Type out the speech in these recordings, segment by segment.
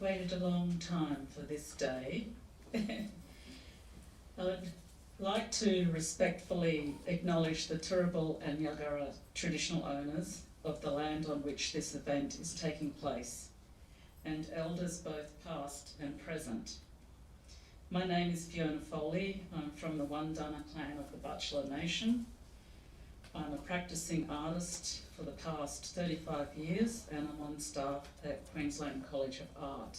waited a long time for this day. I'd like to respectfully acknowledge the Turrbal and Yagara traditional owners of the land on which this event is taking place, and elders both past and present. My name is Fiona Foley. I'm from the Wandana clan of the Butchulla Nation. I'm a practicing artist for the past 35 years, and I'm on staff at Queensland College of Art.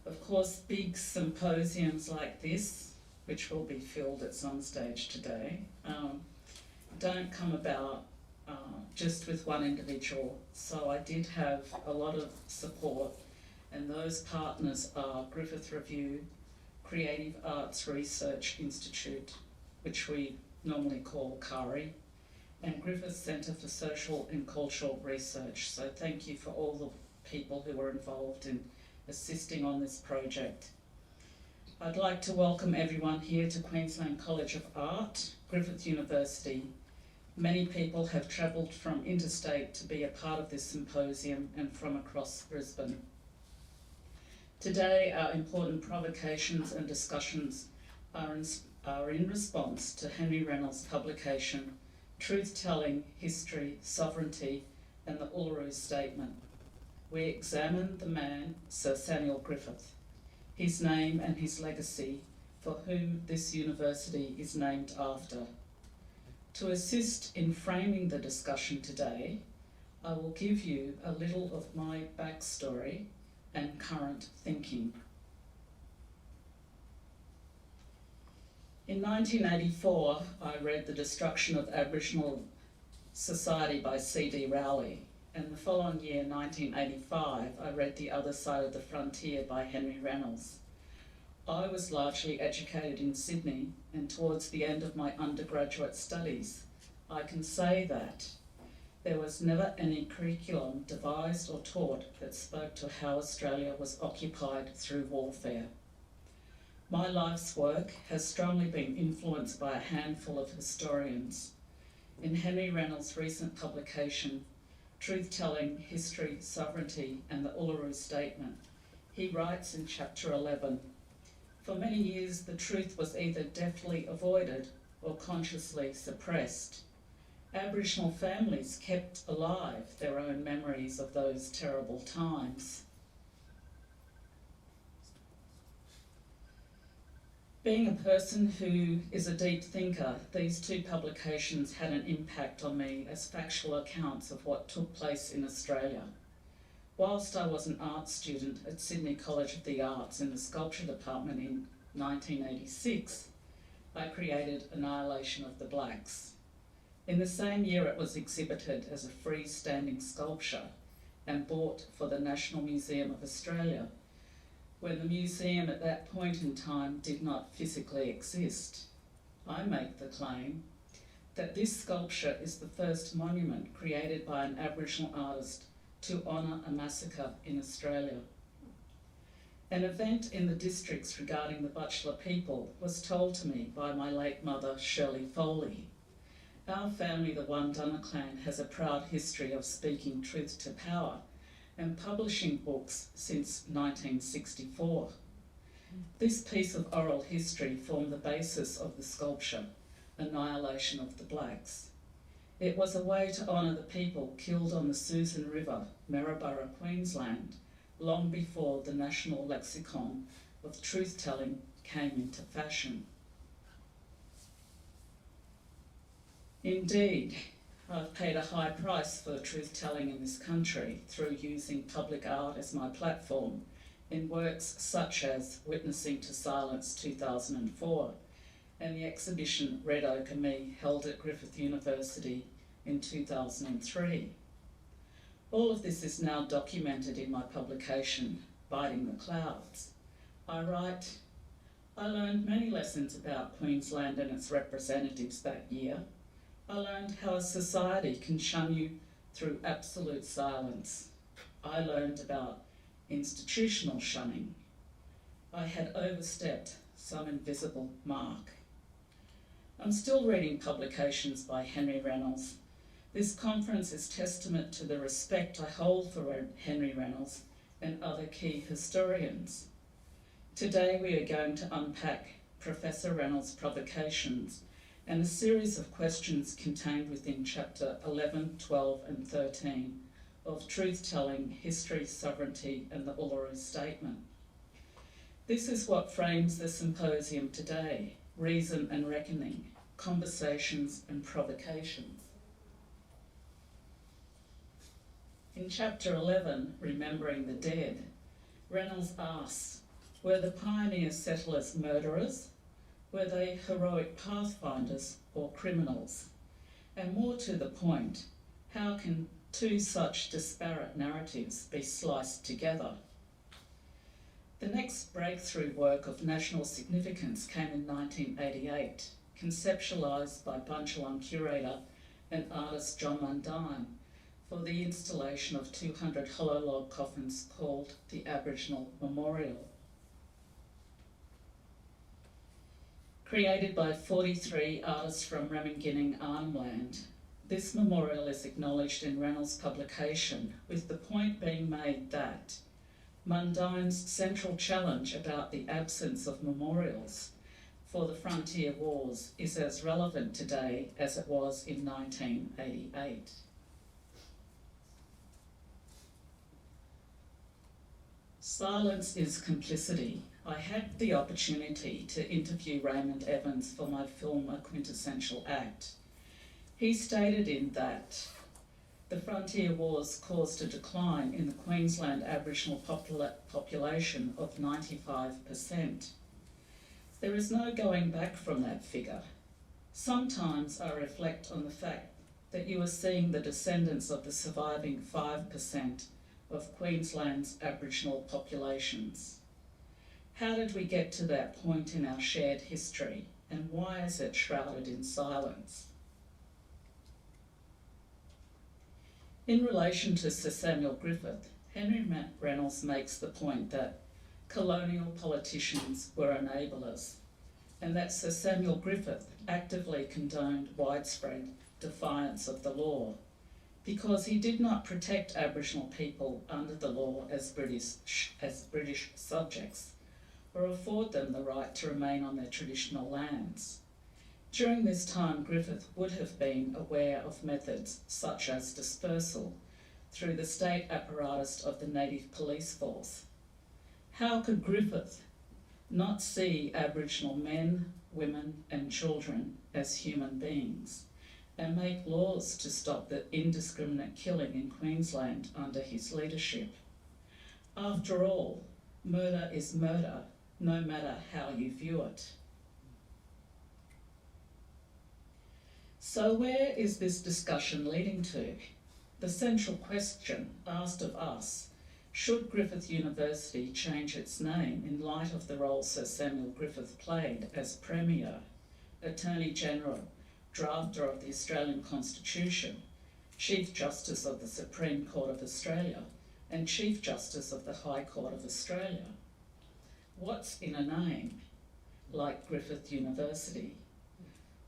Of course, big symposiums like this, which will be filled at some stage today, don't come about just with one individual. So I did have a lot of support, and those partners are Griffith Review, Creative Arts Research Institute, which we normally call CARI, and Griffith Centre for Social and Cultural Research. So thank you for all the people who were involved in assisting on this project. I'd like to welcome everyone here to Queensland College of Art, Griffith University. Many people have travelled from interstate to be a part of this symposium and from across Brisbane. Today, our important provocations and discussions are in response to Henry Reynolds' publication, Truth-Telling, History, Sovereignty and the Uluru Statement. We examine the man, Sir Samuel Griffith, his name and his legacy, for whom this university is named after. To assist in framing the discussion today, I will give you a little of my backstory and current thinking. In 1984, I read The Destruction of Aboriginal Society by C.D. Rowley, and the following year, 1985, I read The Other Side of the Frontier by Henry Reynolds. I was largely educated in Sydney, and towards the end of my undergraduate studies, I can say that there was never any curriculum devised or taught that spoke to how Australia was occupied through warfare. My life's work has strongly been influenced by a handful of historians. In Henry Reynolds' recent publication, Truth-Telling, History, Sovereignty and the Uluru Statement, he writes in chapter 11, "For many years the truth was either deftly avoided or consciously suppressed. Aboriginal families kept alive their own memories of those terrible times." Being a person who is a deep thinker, these two publications had an impact on me as factual accounts of what took place in Australia. Whilst I was an art student at Sydney College of the Arts in the Sculpture Department in 1986, I created Annihilation of the Blacks. In the same year it was exhibited as a freestanding sculpture and bought for the National Museum of Australia, when the museum at that point in time did not physically exist. I make the claim that this sculpture is the first monument created by an Aboriginal artist to honour a massacre in Australia. An event in the districts regarding the Butchulla people was told to me by my late mother, Shirley Foley. Our family, the Wandana clan, has a proud history of speaking truth to power and publishing books since 1964. This piece of oral history formed the basis of the sculpture, Annihilation of the Blacks. It was a way to honour the people killed on the Susan River, Maryborough, Queensland, long before the national lexicon of truth-telling came into fashion. Indeed, I've paid a high price for truth-telling in this country through using public art as my platform in works such as Witnessing to Silence 2004 and the exhibition Red Oak and Me held at Griffith University in 2003. All of this is now documented in my publication, Biting the Clouds. I write, "I learned many lessons about Queensland and its representatives that year. I learned how a society can shun you through absolute silence. I learned about institutional shunning. I had overstepped some invisible mark." I'm still reading publications by Henry Reynolds. This conference is testament to the respect I hold for Henry Reynolds and other key historians. Today we are going to unpack Professor Reynolds' provocations and a series of questions contained within Chapter 11, 12 and 13 of Truth-Telling, History, Sovereignty and the Uluru Statement. This is what frames the symposium today: reason and reckoning, conversations and provocations. In Chapter 11, Remembering the Dead, Reynolds asks, were the pioneer settlers murderers? Were they heroic pathfinders or criminals? And more to the point, how can two such disparate narratives be sliced together? The next breakthrough work of national significance came in 1988, conceptualised by Bunchawan curator and artist John Mundine for the installation of 200 hollow log coffins called the Aboriginal Memorial. Created by 43 artists from Ramingining Arnhem Land, this memorial is acknowledged in Reynolds' publication, with the point being made that Mundine's central challenge about the absence of memorials for the frontier wars is as relevant today as it was in 1988. Silence is complicity. I had the opportunity to interview Raymond Evans for my film A Quintessential Act. He stated in that the frontier wars caused a decline in the Queensland Aboriginal population of 95%. There is no going back from that figure. Sometimes I reflect on the fact that you are seeing the descendants of the surviving 5% of Queensland's Aboriginal populations. How did we get to that point in our shared history, and why is it shrouded in silence? In relation to Sir Samuel Griffith, Henry Reynolds makes the point that colonial politicians were enablers, and that Sir Samuel Griffith actively condoned widespread defiance of the law, because he did not protect Aboriginal people under the law as British subjects, or afford them the right to remain on their traditional lands. During this time, Griffith would have been aware of methods such as dispersal through the state apparatus of the native police force. How could Griffith not see Aboriginal men, women and children as human beings and make laws to stop the indiscriminate killing in Queensland under his leadership? After all, murder is murder, no matter how you view it. So where is this discussion leading to? The central question asked of us: should Griffith University change its name in light of the role Sir Samuel Griffith played as Premier, Attorney General, drafter of the Australian Constitution, Chief Justice of the Supreme Court of Australia, and Chief Justice of the High Court of Australia? What's in a name like Griffith University?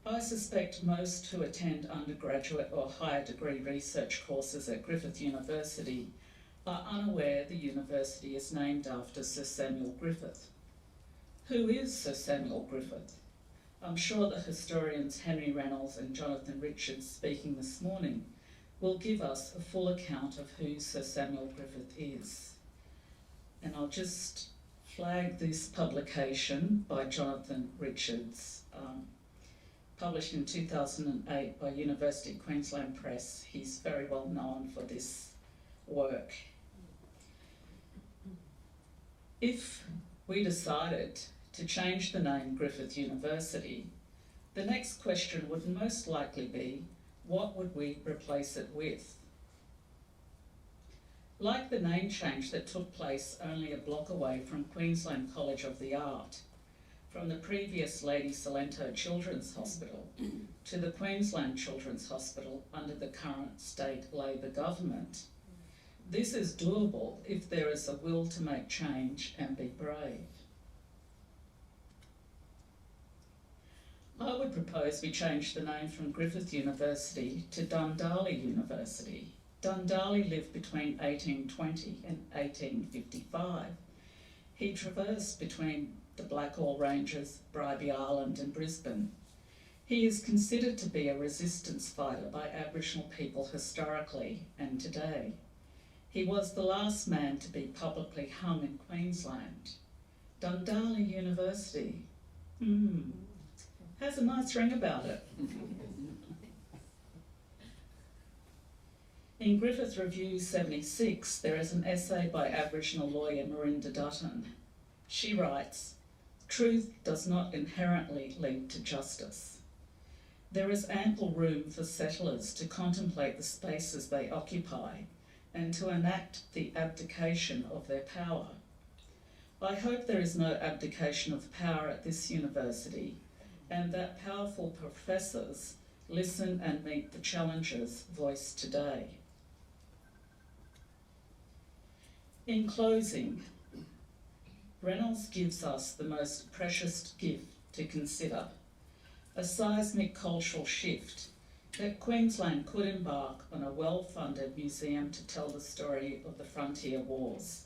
I suspect most who attend undergraduate or higher degree research courses at Griffith University are unaware the university is named after Sir Samuel Griffith. Who is Sir Samuel Griffith? I'm sure the historians Henry Reynolds and Jonathan Richards, speaking this morning, will give us a full account of who Sir Samuel Griffith is. And I'll just flag this publication by Jonathan Richards, published in 2008 by University of Queensland Press. He's very well known for this work. If we decided to change the name Griffith University, the next question would most likely be, what would we replace it with? Like the name change that took place only a block away from Queensland College of the Art, from the previous Lady Salento Children's Hospital to the Queensland Children's Hospital under the current state Labor government. This is doable if there is a will to make change and be brave. I would propose we change the name from Griffith University to Dundalli University. Dundalli lived between 1820 and 1855. He traversed between the Blackall Ranges, Bribie Island and Brisbane. He is considered to be a resistance fighter by Aboriginal people historically and today. He was the last man to be publicly hung in Queensland. Dundalli University. Has a nice ring about it. In Griffith Review 76, there is an essay by Aboriginal lawyer Marinda Dutton. She writes, "Truth does not inherently lead to justice. There is ample room for settlers to contemplate the spaces they occupy and to enact the abdication of their power. I hope there is no abdication of power at this university and that powerful professors listen and meet the challenges voiced today." In closing, Reynolds gives us the most precious gift to consider, a seismic cultural shift that Queensland could embark on a well-funded museum to tell the story of the frontier wars.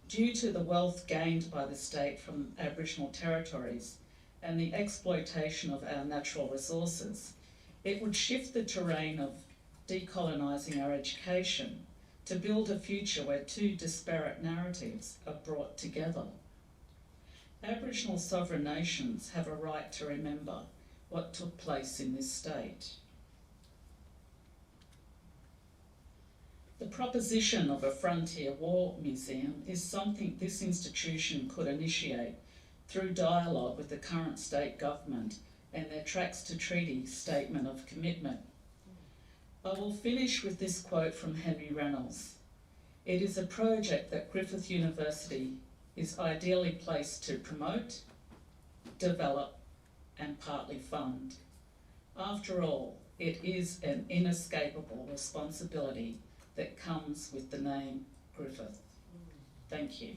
Due to the wealth gained by the state from Aboriginal territories and the exploitation of our natural resources, it would shift the terrain of decolonising our education to build a future where two disparate narratives are brought together. Aboriginal sovereign nations have a right to remember what took place in this state. The proposition of a frontier war museum is something this institution could initiate through dialogue with the current state government and their Tracks to Treaty Statement of Commitment. I will finish with this quote from Henry Reynolds. "It is a project that Griffith University is ideally placed to promote, develop and partly fund. After all, it is an inescapable responsibility that comes with the name Griffith." Thank you.